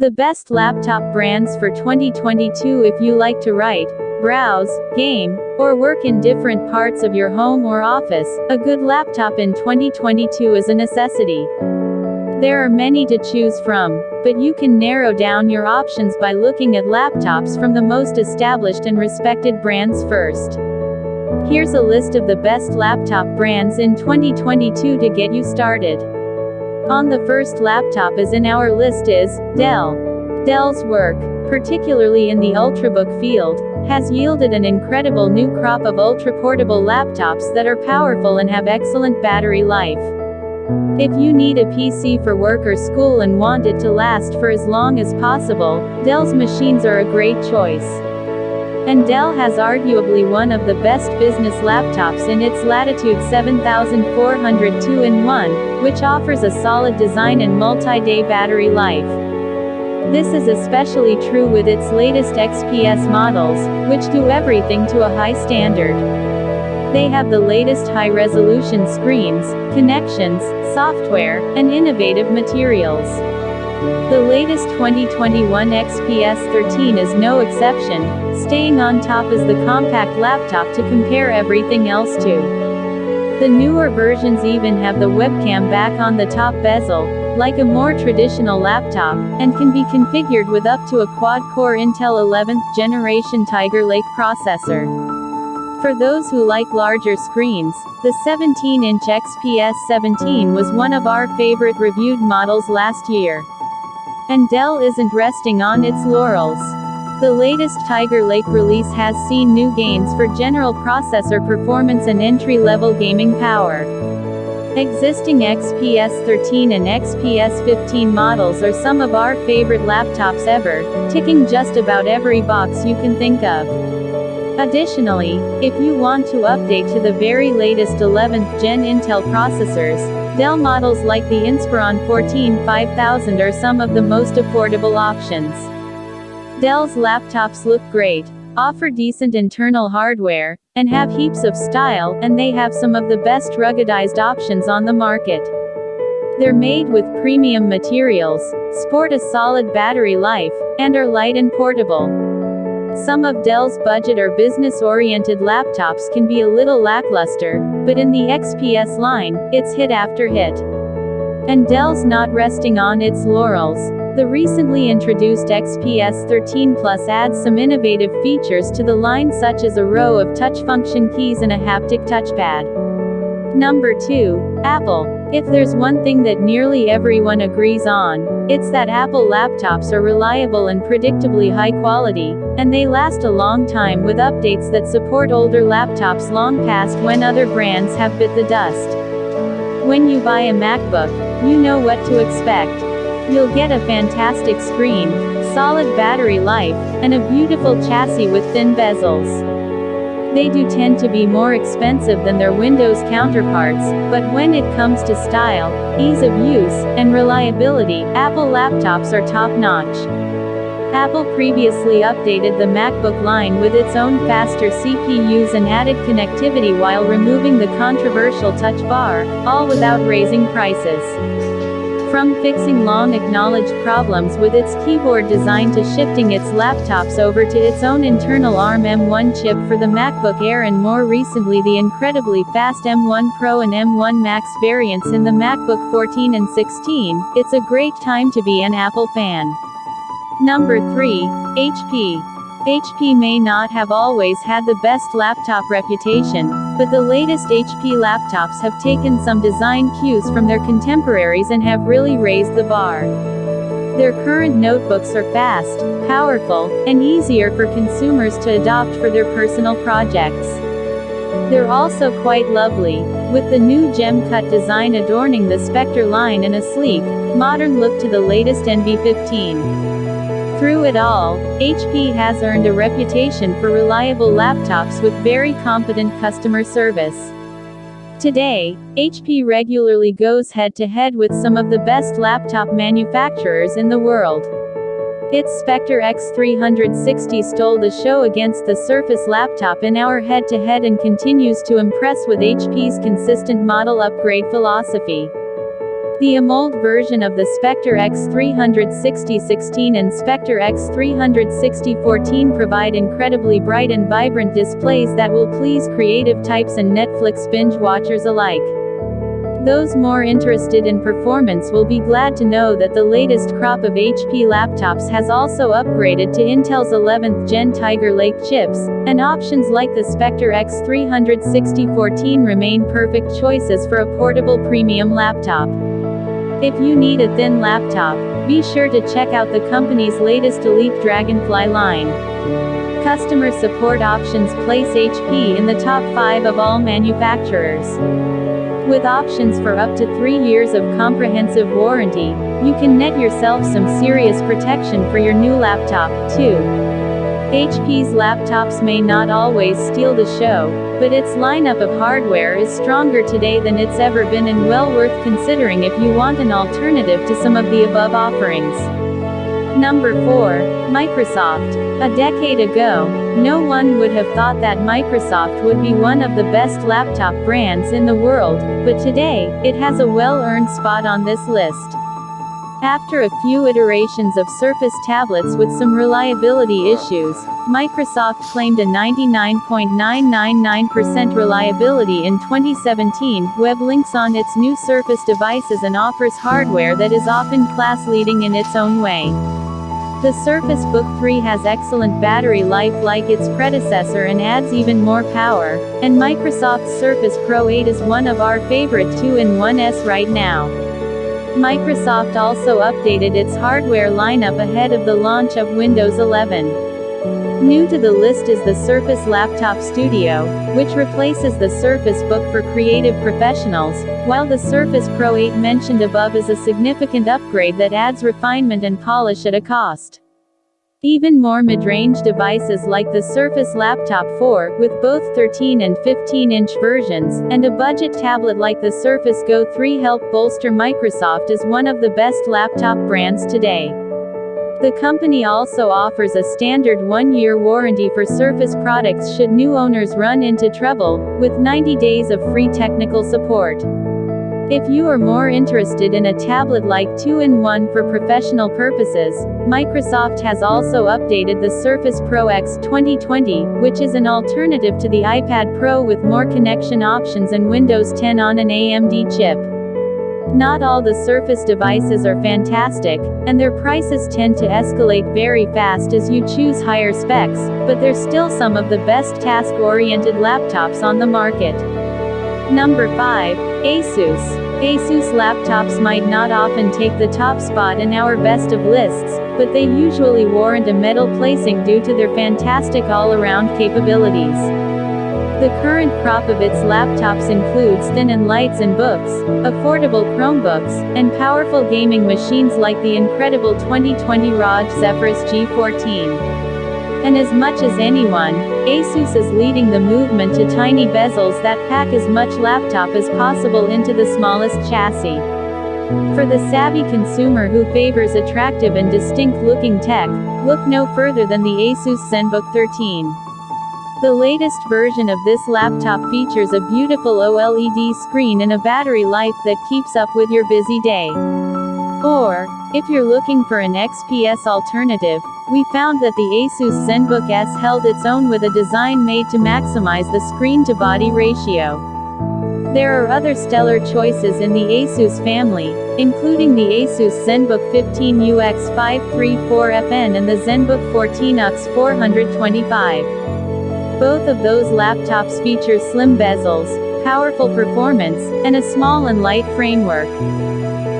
The best laptop brands for 2022. If you like to write, browse, game, or work in different parts of your home or office, a good laptop in 2022 is a necessity. There are many to choose from, but you can narrow down your options by looking at laptops from the most established and respected brands first. Here's a list of the best laptop brands in 2022 to get you started. On the first laptop is in our list is Dell. Dell's work, particularly in the ultrabook field, has yielded an incredible new crop of ultra-portable laptops that are powerful and have excellent battery life. If you need a PC for work or school and want it to last for as long as possible, Dell's machines are a great choice. And Dell has arguably one of the best business laptops in its Latitude 7400 2-in-1, which offers a solid design and multi-day battery life. This is especially true with its latest XPS models, which do everything to a high standard. They have the latest high-resolution screens, connections, software, and innovative materials. The latest 2021 XPS 13 is no exception, staying on top as the compact laptop to compare everything else to. The newer versions even have the webcam back on the top bezel, like a more traditional laptop, and can be configured with up to a quad-core Intel 11th generation Tiger Lake processor. For those who like larger screens, the 17-inch XPS 17 was one of our favorite reviewed models last year. And Dell isn't resting on its laurels. The latest Tiger Lake release has seen new gains for general processor performance and entry-level gaming power. Existing XPS 13 and XPS 15 models are some of our favorite laptops ever, ticking just about every box you can think of. Additionally, if you want to update to the very latest 11th gen Intel processors, Dell models like the Inspiron 14 5000 are some of the most affordable options. Dell's laptops look great, offer decent internal hardware, and have heaps of style, and they have some of the best ruggedized options on the market. They're made with premium materials, sport a solid battery life, and are light and portable. Some of Dell's budget or business-oriented laptops can be a little lackluster, but in the XPS line, it's hit after hit. And Dell's not resting on its laurels. The recently introduced XPS 13 Plus adds some innovative features to the line, such as a row of touch function keys and a haptic touchpad. Number 2. Apple. If there's one thing that nearly everyone agrees on, it's that Apple laptops are reliable and predictably high quality, and they last a long time with updates that support older laptops long past when other brands have bit the dust. When you buy a MacBook, you know what to expect. You'll get a fantastic screen, solid battery life, and a beautiful chassis with thin bezels. They do tend to be more expensive than their Windows counterparts, but when it comes to style, ease of use, and reliability, Apple laptops are top-notch. Apple previously updated the MacBook line with its own faster CPUs and added connectivity while removing the controversial Touch Bar, all without raising prices. From fixing long-acknowledged problems with its keyboard design to shifting its laptops over to its own internal ARM M1 chip for the MacBook Air and more recently the incredibly fast M1 Pro and M1 Max variants in the MacBook 14 and 16, it's a great time to be an Apple fan. Number 3. HP. HP may not have always had the best laptop reputation, but the latest HP laptops have taken some design cues from their contemporaries and have really raised the bar. Their current notebooks are fast, powerful, and easier for consumers to adopt for their personal projects. They're also quite lovely, with the new gem-cut design adorning the Spectre line and a sleek, modern look to the latest NB15. Through it all, HP has earned a reputation for reliable laptops with very competent customer service. Today, HP regularly goes head-to-head with some of the best laptop manufacturers in the world. Its Spectre X 360 stole the show against the Surface laptop in our head-to-head and continues to impress with HP's consistent model upgrade philosophy. The AMOLED version of the Spectre X 360/16 and Spectre X 360/14 provide incredibly bright and vibrant displays that will please creative types and Netflix binge watchers alike. Those more interested in performance will be glad to know that the latest crop of HP laptops has also upgraded to Intel's 11th Gen Tiger Lake chips, and options like the Spectre X 360/14 remain perfect choices for a portable premium laptop. If you need a thin laptop, be sure to check out the company's latest Elite Dragonfly line. Customer support options place HP in the top 5 of all manufacturers. With options for up to 3 years of comprehensive warranty, you can net yourself some serious protection for your new laptop, too. HP's laptops may not always steal the show, but its lineup of hardware is stronger today than it's ever been and well worth considering if you want an alternative to some of the above offerings. Number 4. Microsoft. A decade ago, no one would have thought that Microsoft would be one of the best laptop brands in the world, but today, it has a well-earned spot on this list. After a few iterations of Surface tablets with some reliability issues, Microsoft claimed a 99.999% reliability in 2017. Web links on its new Surface devices and offers hardware that is often class-leading in its own way. The Surface Book 3 has excellent battery life like its predecessor and adds even more power, and Microsoft's Surface Pro 8 is one of our favorite 2-in-1s right now. Microsoft also updated its hardware lineup ahead of the launch of Windows 11. New to the list is the Surface Laptop Studio, which replaces the Surface Book for creative professionals, while the Surface Pro 8 mentioned above is a significant upgrade that adds refinement and polish at a cost. Even more mid-range devices like the Surface Laptop 4, with both 13 and 15-inch versions, and a budget tablet like the Surface Go 3 help bolster Microsoft as one of the best laptop brands today. The company also offers a standard 1-year warranty for Surface products should new owners run into trouble, with 90 days of free technical support. If you are more interested in a tablet-like 2-in-1 for professional purposes, Microsoft has also updated the Surface Pro X 2020, which is an alternative to the iPad Pro with more connection options and Windows 10 on an AMD chip. Not all the Surface devices are fantastic, and their prices tend to escalate very fast as you choose higher specs, but they're still some of the best task-oriented laptops on the market. Number 5. Asus. Asus laptops might not often take the top spot in our best of lists, but they usually warrant a medal placing due to their fantastic all-around capabilities. The current crop of its laptops includes thin and lights and books, affordable Chromebooks, and powerful gaming machines like the incredible 2020 ROG Zephyrus G14. And as much as anyone, Asus is leading the movement to tiny bezels that pack as much laptop as possible into the smallest chassis. For the savvy consumer who favors attractive and distinct-looking tech, look no further than the Asus Zenbook 13. The latest version of this laptop features a beautiful OLED screen and a battery life that keeps up with your busy day. Or, if you're looking for an XPS alternative, we found that the Asus Zenbook S held its own with a design made to maximize the screen-to-body ratio. There are other stellar choices in the Asus family, including the Asus Zenbook 15UX 534FN and the Zenbook 14UX 425. Both of those laptops feature slim bezels, powerful performance, and a small and light framework.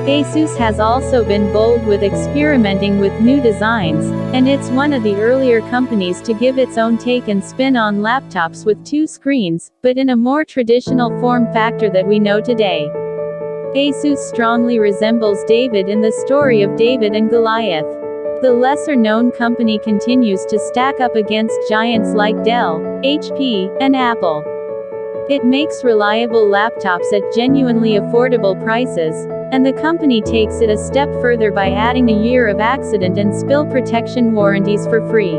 Asus has also been bold with experimenting with new designs, and it's one of the earlier companies to give its own take and spin on laptops with 2 screens, but in a more traditional form factor that we know today. Asus strongly resembles David in the story of David and Goliath. The lesser-known company continues to stack up against giants like Dell, HP, and Apple. It makes reliable laptops at genuinely affordable prices, and the company takes it a step further by adding a year of accident and spill protection warranties for free.